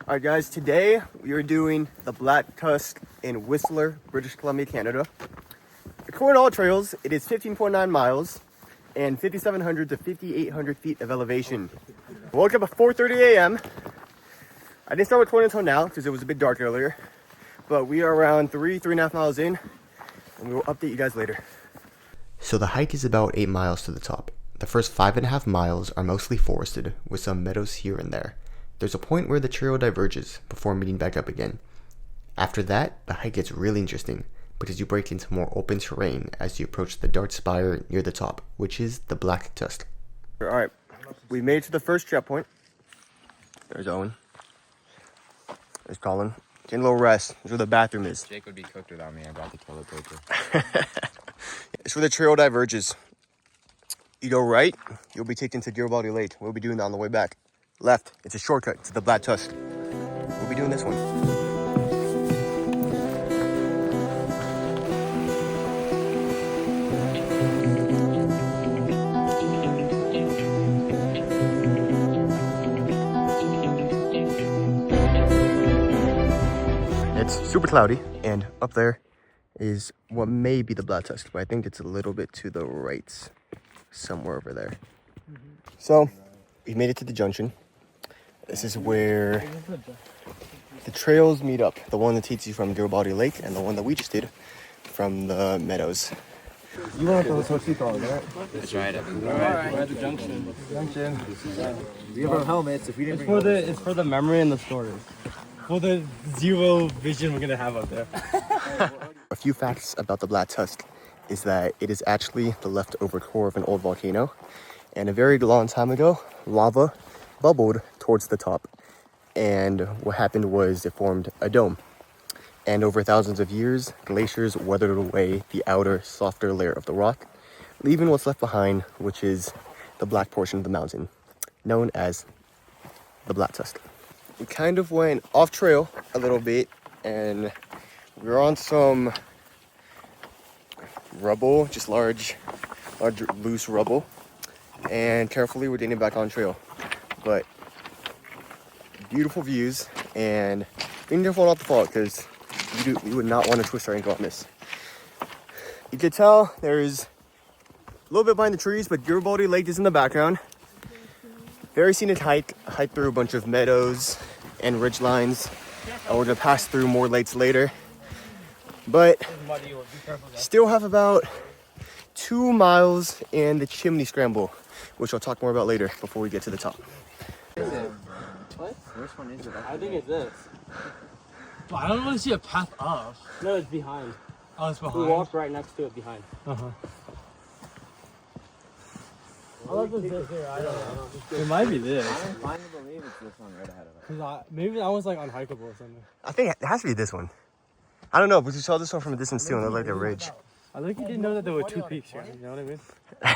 Alright guys, today we are doing the Black Tusk in Whistler, British Columbia, Canada. According to all trails, it is 15.9 miles and 5,700 to 5,800 feet of elevation. I woke up at 4:30 a.m. I didn't start recording until now because it was a bit dark earlier. But we are around 3.5 miles in, and we will update you guys later. So the hike is about 8 miles to the top. The first 5.5 miles are mostly forested, with some meadows here and there. There's a point where the trail diverges before meeting back up again. After that, the hike gets really interesting because you break into more open terrain as you approach the dark spire near the top, which is the Black Tusk. Alright, we made it to the first checkpoint. There's Owen. There's Colin. Getting a little rest. That's where the bathroom is. Jake would be cooked without me. I brought the toilet paper. It's where the trail diverges. You go right, you'll be taken to Garibaldi Lake. We'll be doing that on the way back. Left, it's a shortcut to the Black Tusk. We'll be doing this one. It's super cloudy, and up there is what may be the Black Tusk, but I think it's a little bit to the right, somewhere over there. So, we made it to the junction. This is where the trails meet up. The one that takes you from Garibaldi Lake and the one that we just did from the meadows. You want those Tostitos, right? That's right. Alright, we're at the junction. We have our helmets. If we didn't It's for the memory and the story. For the zero vision we're gonna have up there. A few facts about the Black Tusk is that it is actually the leftover core of an old volcano. And a very long time ago, lava bubbled towards the top. And what happened was it formed a dome. And over thousands of years, glaciers weathered away the outer, softer layer of the rock, leaving what's left behind, which is the black portion of the mountain, known as the Black Tusk. We kind of went off trail a little bit, and we were on some rubble, just large loose rubble, and carefully we're getting back on trail. But beautiful views, and being careful not to fall because you would not want to twist our ankle on this. You can tell there's a little bit behind the trees, but Garibaldi Lake is in the background. Very scenic hike through a bunch of meadows and ridge lines. We're gonna pass through more lakes later, but still have about 2 miles in the chimney scramble, which I'll talk more about later before we get to the top. What? Which one is it? I think it's this. But I don't really see a path up. No, it's behind. Oh, it's behind? We walked right next to it behind. Uh-huh. I don't know. It might be this. I'm inclined to believe it's this one right ahead of us. Maybe that was like unhikeable or something. I think it has to be this one. I don't know, but we saw this one from a distance too, and it looked like a ridge. I think you didn't know that there were 2 peaks here. You know what I mean?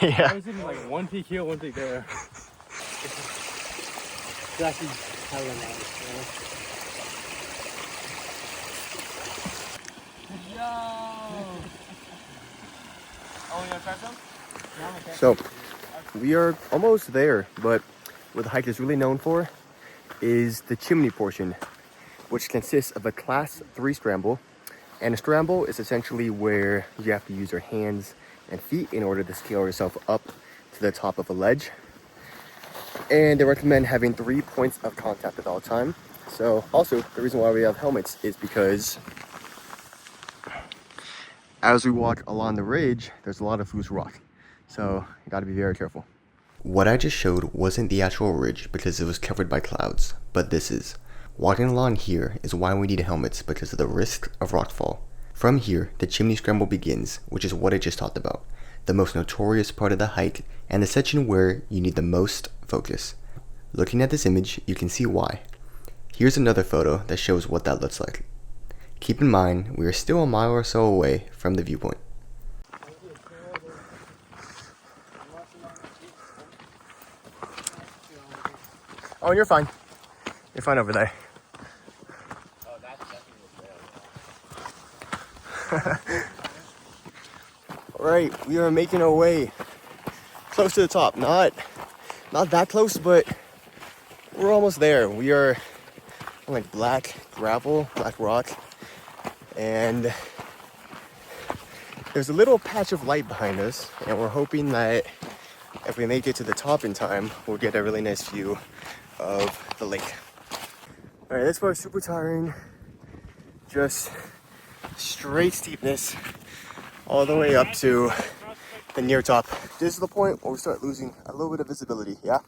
Yeah. I was thinking like 1 peak here, 1 peak there. It's actually hella nice. So, we are almost there, but what the hike is really known for is the chimney portion, which consists of a class 3 scramble. And a scramble is essentially where you have to use your hands and feet in order to scale yourself up to the top of a ledge. And they recommend having 3 points of contact at all time. So also, the reason why we have helmets is because as we walk along the ridge, there's a lot of loose rock. So you gotta be very careful. What I just showed wasn't the actual ridge because it was covered by clouds, but this is. Walking along here is why we need helmets because of the risk of rockfall. From here, the chimney scramble begins, which is what I just talked about, the most notorious part of the hike and the section where you need the most focus. Looking at this image, you can see why. Here's another photo that shows what that looks like. Keep in mind, we are still a mile or so away from the viewpoint. Oh, you're fine. You're fine over there. Oh, that's definitely All right, we are making our way close to the top. Not that close, but we're almost there. We are like black gravel, black rock, and there's a little patch of light behind us, and we're hoping that if we make it to the top in time, we'll get a really nice view of the lake. All right, this was super tiring. Just straight steepness all the way up to the near top. This is the point where we start losing a little bit of visibility, yeah?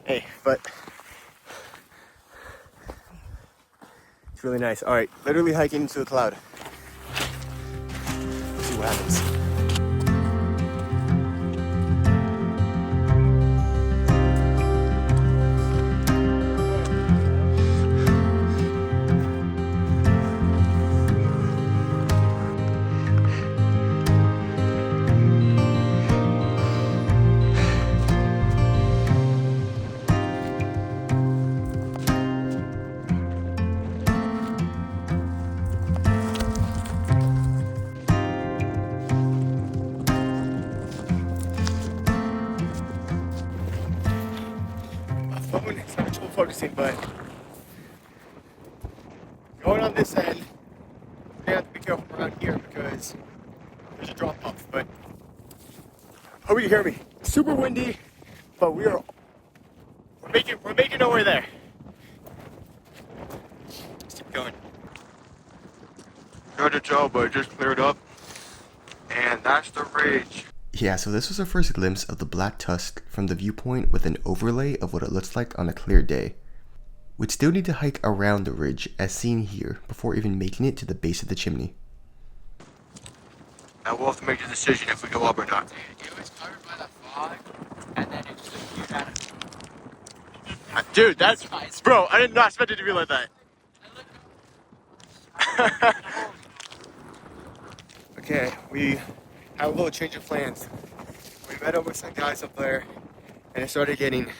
Hey, but it's really nice. All right, literally hiking into the cloud. See what happens. Phone is not actual focusing, but going on this end, we're gonna have to be careful around here because there's a drop off. But hope you can hear me. Super windy, but we're making our way there. Let's keep going. Not a job, but it just cleared up, and that's the ridge. Yeah, so this was our first glimpse of the Black Tusk from the viewpoint with an overlay of what it looks like on a clear day. We'd still need to hike around the ridge as seen here before even making it to the base of the chimney. Now we'll have to make a decision if we go up or not. It was covered by the fog, and then it just appeared out of Dude, that's... Bro, I did not expect it to be like that. Okay, we have a little change of plans. We met up with some guys up there, and it started getting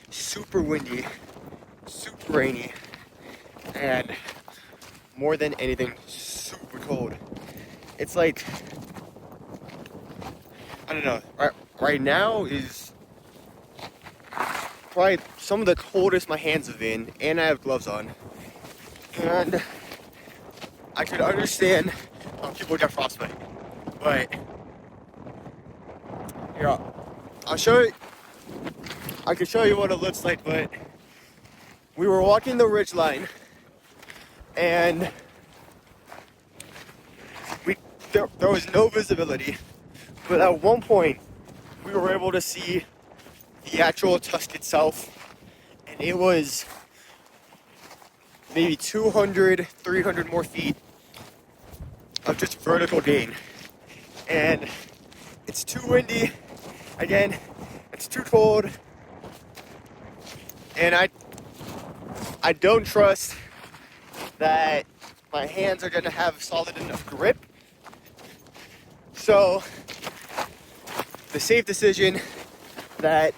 super windy, super rainy, and more than anything, super cold. It's like, I don't know, right now is probably some of the coldest my hands have been, and I have gloves on. And I could understand how people get frostbite, but yeah, I'll show you. I can show you what it looks like, but we were walking the ridge line, and there was no visibility, but at one point we were able to see the actual tusk itself, and it was maybe 200, 300 more feet of just vertical gain. And it's too windy, again, it's too cold, and I don't trust that my hands are gonna have solid enough grip. So the safe decision that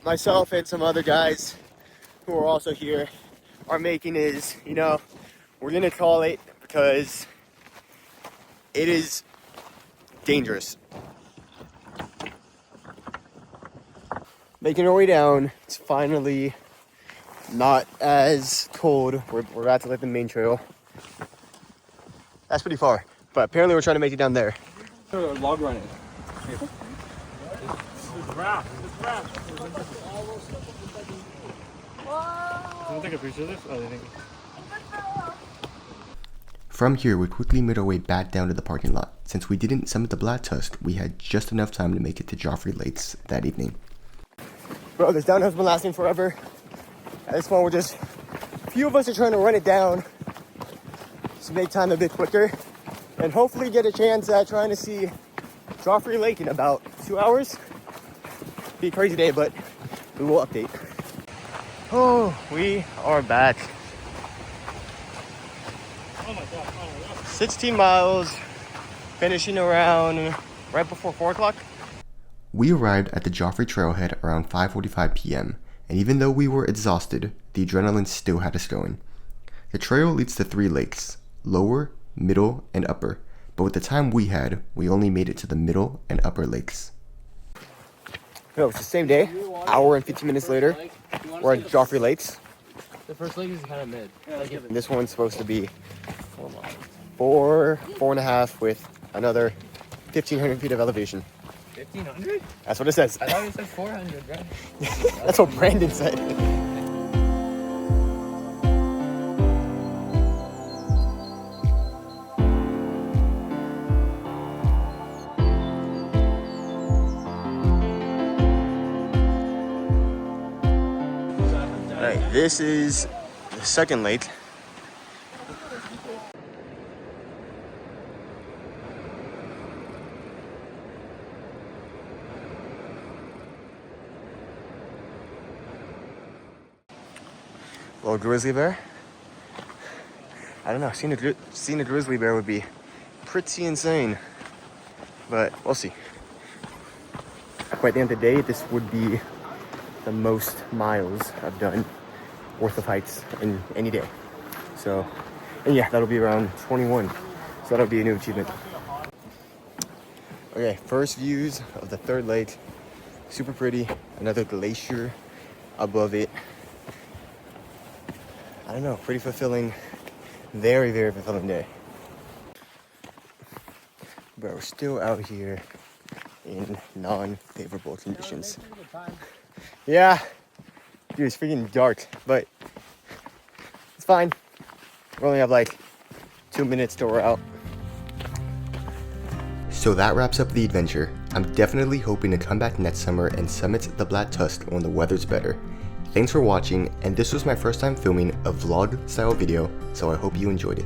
myself and some other guys who are also here are making is, you know, we're gonna call it because it is dangerous. Making our way down, it's finally not as cold. We're at like the main trail. That's pretty far, but apparently we're trying to make it down there. Log running. Can I take a picture of this? Oh, they think. From here, we quickly made our way back down to the parking lot. Since we didn't summit the Black Tusk, we had just enough time to make it to Joffre Lakes that evening. Bro, this downhill's been lasting forever. At this point, we're just, a few of us are trying to run it down to make time a bit quicker, and hopefully get a chance at trying to see Joffre Lake in about 2 hours. Be a crazy day, but we will update. Oh, we are back. 16 miles, finishing around right before 4 o'clock. We arrived at the Joffre trailhead around 5:45 p.m., and even though we were exhausted, the adrenaline still had us going. The trail leads to 3 lakes, lower, middle, and upper, but with the time we had, we only made it to the middle and upper lakes. No, it's the same day, hour and 15 minutes later, we're at Joffre Lakes. The first lake is kind of mid. This one's supposed to be 4 miles. 4.5 with another 1,500 feet of elevation. 1,500? That's what it says. I thought you said 400, bro. That's what Brandon said. Alright, this is the second lake. Little grizzly bear. I don't know, seeing a grizzly bear would be pretty insane, but we'll see. But at the end of the day, this would be the most miles I've done worth of hikes in any day. So, and yeah, that'll be around 21. So that'll be a new achievement. Okay, first views of the third lake. Super pretty. Another glacier above it. I don't know, pretty fulfilling. Very, very fulfilling day. But we're still out here in non-favorable conditions. Yeah, dude, it's freaking dark, but it's fine. We only have like 2 minutes till we're out. So that wraps up the adventure. I'm definitely hoping to come back next summer and summit the Black Tusk when the weather's better. Thanks for watching, and this was my first time filming a vlog style video, so I hope you enjoyed it.